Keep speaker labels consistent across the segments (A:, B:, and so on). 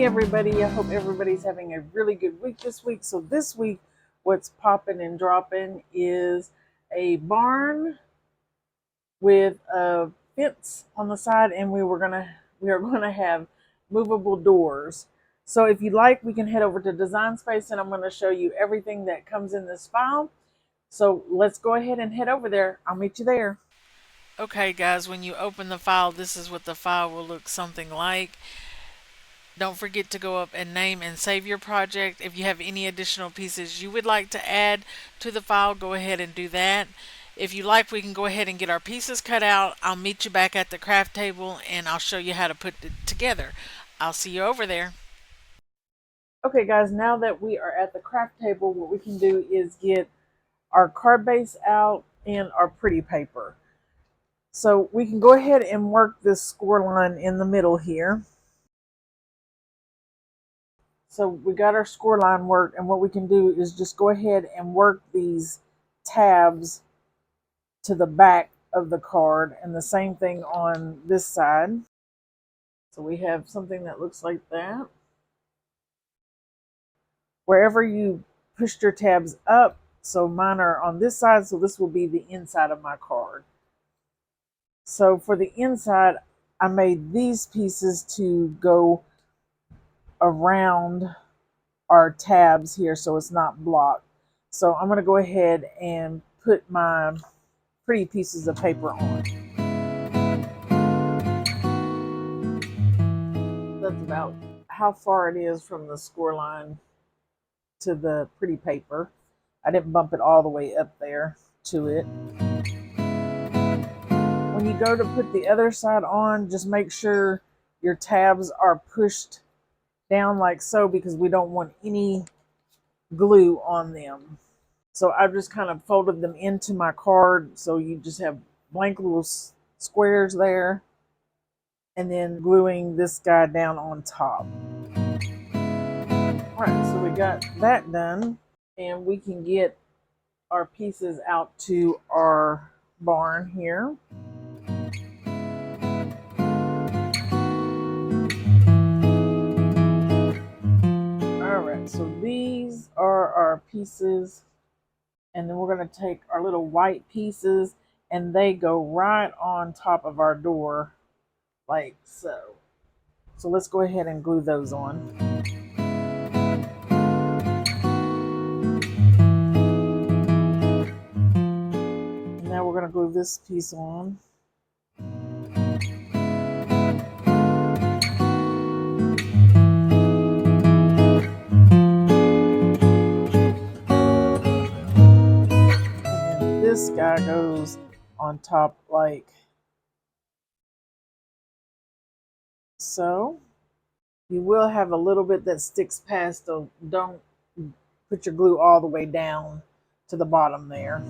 A: everybody, I hope everybody's having a really good week this week. So this week, what's popping and dropping is a barn with a fence on the side, and we are gonna have movable doors. So if you like, we can head over to Design Space, and I'm going to show you everything that comes in this file. So let's go ahead and head over there. I'll meet you there. Okay guys, when you open the file, this is what the file will look something like. Don't forget to go up and name and save your project. If you have any additional pieces you would like to add to the file, go ahead and do that. If you like, we can go ahead and get our pieces cut out. I'll meet you back at the craft table and I'll show you how to put it together. I'll see you over there. Okay guys, now that we are at the craft table, what we can do is get our card base out and our pretty paper. So we can go ahead and work this score line in the middle here. So we got our score line worked, and what we can do is just go ahead and work these tabs to the back of the card, and the same thing on this side. So we have something that looks like that. Wherever you pushed your tabs up, so mine are on this side, so this will be the inside of my card. So for the inside, I made these pieces to go around our tabs here so it's not blocked. So I'm going to go ahead and put my pretty pieces of paper on. That's about how far it is from the score line to the pretty paper. I didn't bump it all the way up there to it. When you go to put the other side on, just make sure your tabs are pushed down like so, because we don't want any glue on them. So I've just kind of folded them into my card, so you just have blank little squares there, and then gluing this guy down on top. All right, so we got that done, and we can get our pieces out to our barn here. All right, so these are our pieces, and then we're going to take our little white pieces, and they go right on top of our door like so. So let's go ahead and glue those on. And now we're going to glue this piece on. This guy goes on top like so. You will have a little bit that sticks past, so don't put your glue all the way down to the bottom there.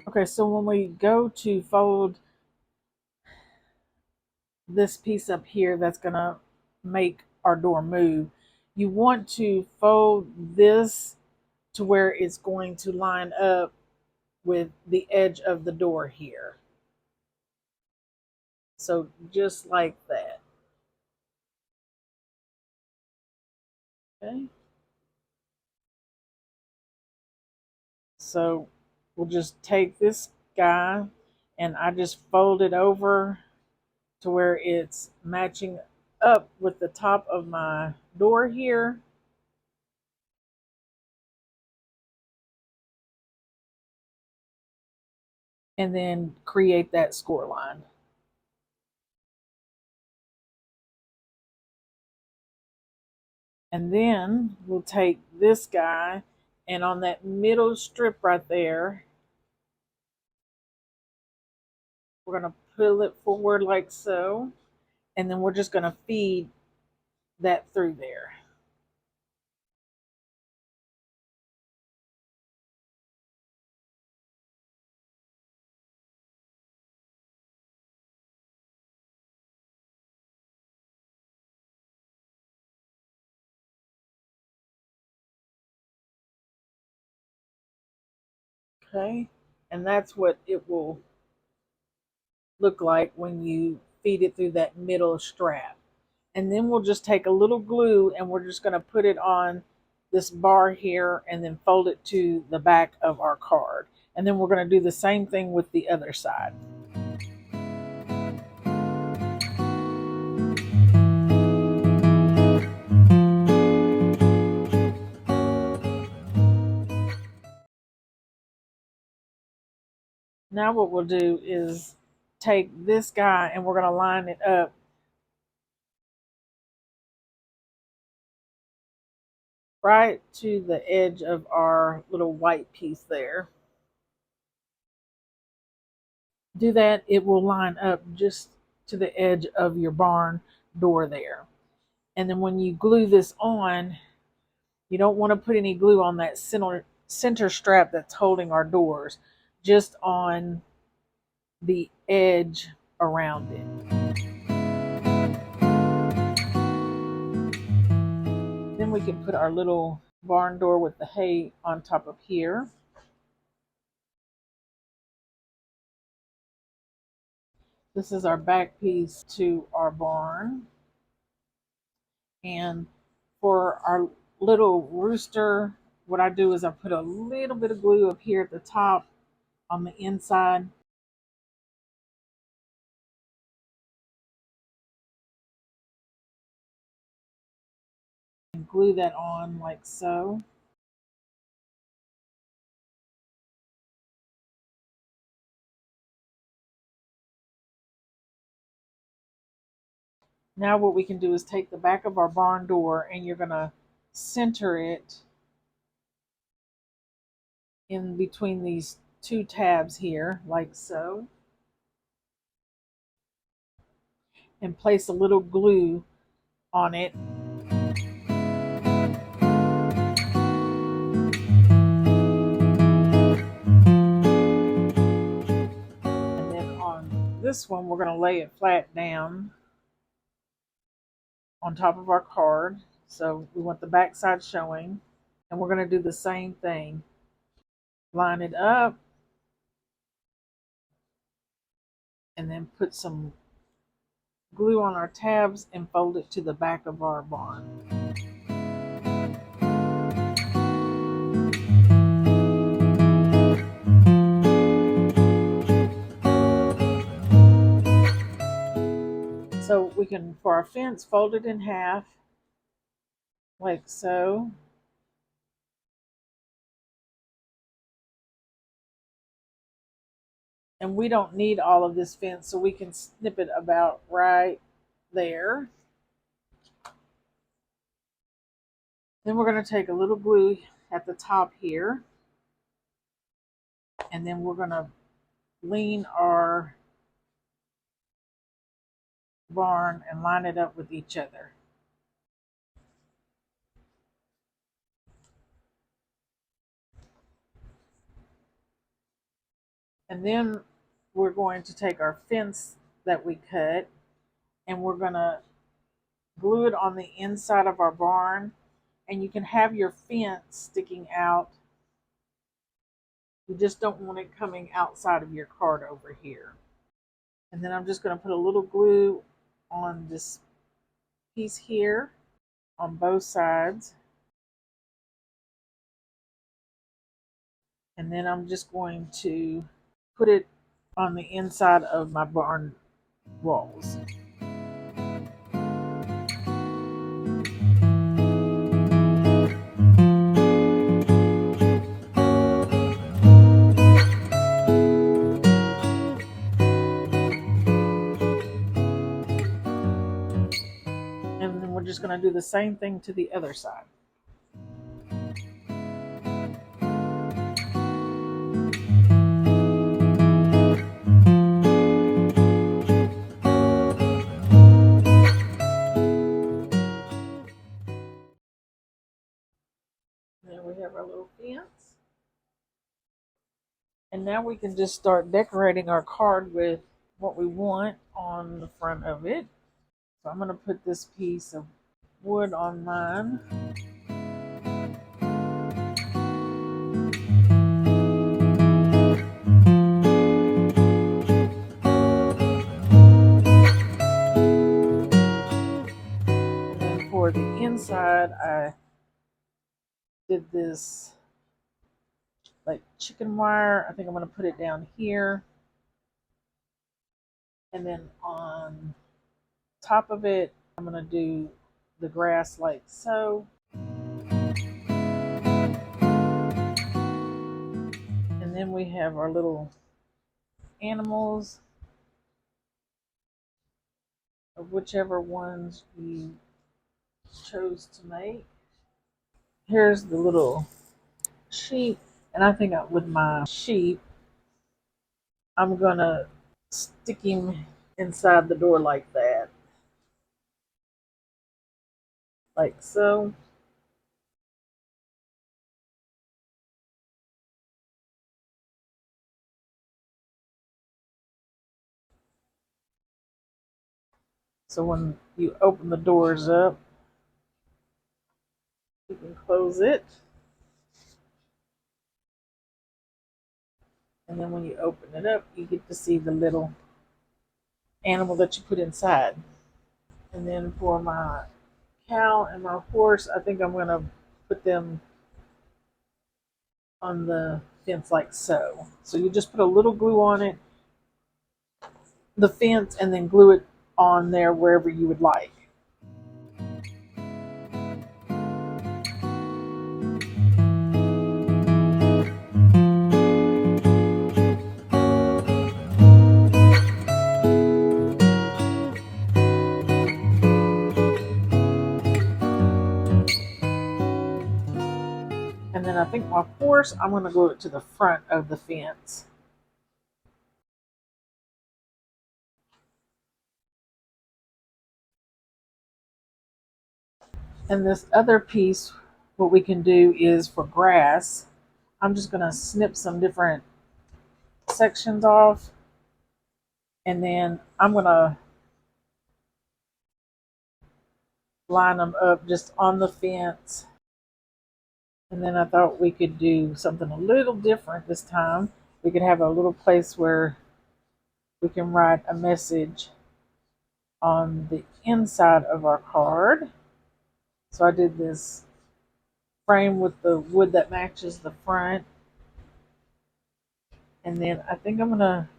A: Okay, so when we go to fold this piece up here that's going to make our door move, you want to fold this to where it's going to line up with the edge of the door here. So just like that. Okay. So we'll just take this guy, and I just fold it over to where it's matching up with the top of my door here. And then create that score line. And then we'll take this guy, and on that middle strip right there, we're going to pull it forward like so. And then we're just going to feed that through there. Okay, and that's what it will look like when you feed it through that middle strap. And then we'll just take a little glue and we're just going to put it on this bar here and then fold it to the back of our card. And then we're going to do the same thing with the other side. Now what we'll do is take this guy and we're going to line it up right to the edge of our little white piece there. Do that, it will line up just to the edge of your barn door there. And then when you glue this on, you don't want to put any glue on that center strap that's holding our doors, just on the edge around it. Then we can put our little barn door with the hay on top of here. This is our back piece to our barn. And for our little rooster, what I do is I put a little bit of glue up here at the top on the inside. And glue that on like so. Now what we can do is take the back of our barn door and you're going to center it in between these two tabs here, like so. And place a little glue on it. And then on this one, we're going to lay it flat down on top of our card. So we want the back side showing. And we're going to do the same thing. Line it up. And then put some glue on our tabs and fold it to the back of our barn. So we can, for our fence, fold it in half, like so. And we don't need all of this fence, so we can snip it about right there. Then we're going to take a little glue at the top here, and then we're going to lean our barn and line it up with each other. And then we're going to take our fence that we cut and we're going to glue it on the inside of our barn. And you can have your fence sticking out. You just don't want it coming outside of your card over here. And then I'm just going to put a little glue on this piece here on both sides. And then I'm just going to put it on the inside of my barn walls. And then we're just going to do the same thing to the other side. There we have our little fence. And now we can just start decorating our card with what we want on the front of it. So I'm going to put this piece of wood on mine. inside I did this like chicken wire. I think I'm going to put it down here. And then on top of it, I'm going to do the grass like so. And then we have our little animals of whichever ones we chose to make. Here's the little sheep. And I think with my sheep, I'm going to stick him inside the door like that. Like so. So when you open the doors up, you can close it. And then when you open it up, you get to see the little animal that you put inside. And then for my cow and my horse, I think I'm going to put them on the fence like so. So you just put a little glue on it, the fence, and then glue it on there wherever you would like. And then I think my horse, I'm going to glue it to the front of the fence. And this other piece, what we can do is for grass, I'm just going to snip some different sections off. And then I'm going to line them up just on the fence. And then I thought we could do something a little different this time. We could have a little place where we can write a message on the inside of our card. So I did this frame with the wood that matches the front. And then I think I'm going to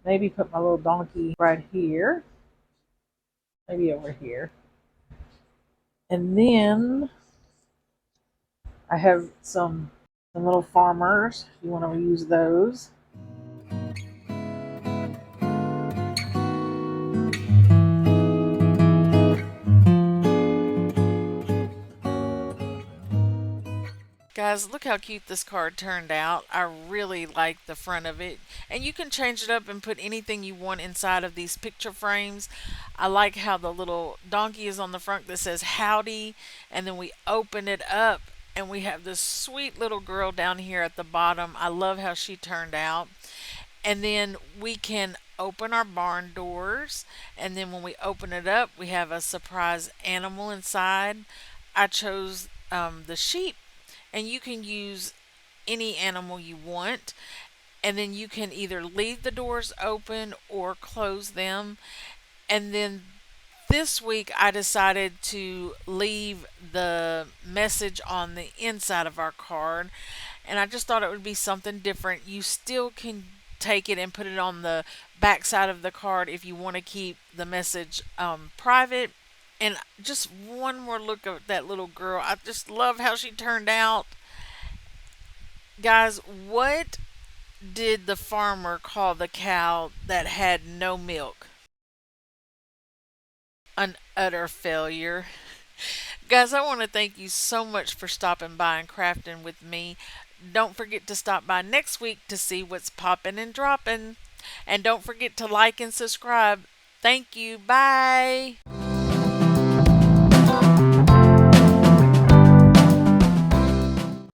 A: maybe put my little donkey right here. Maybe over here. And then I have some little farmers. If you want to use those. Guys, look how cute this card turned out. I really like the front of it. And you can change it up and put anything you want inside of these picture frames. I like how the little donkey is on the front that says howdy. And then we open it up and we have this sweet little girl down here at the bottom. I love how she turned out. And then we can open our barn doors. And then when we open it up, we have a surprise animal inside. I chose the sheep, and you can use any animal you want. And then you can either leave the doors open or close them. And then this week I decided to leave the message on the inside of our card. And I just thought it would be something different. You still can take it and put it on the back side of the card if you want to keep the message private. And just one more look at that little girl. I just love how she turned out. Guys, what did the farmer call the cow that had no milk? An utter failure. Guys, I want to thank you so much for stopping by and crafting with me. Don't forget to stop by next week to see what's popping and dropping. And don't forget to like and subscribe. Thank you. Bye.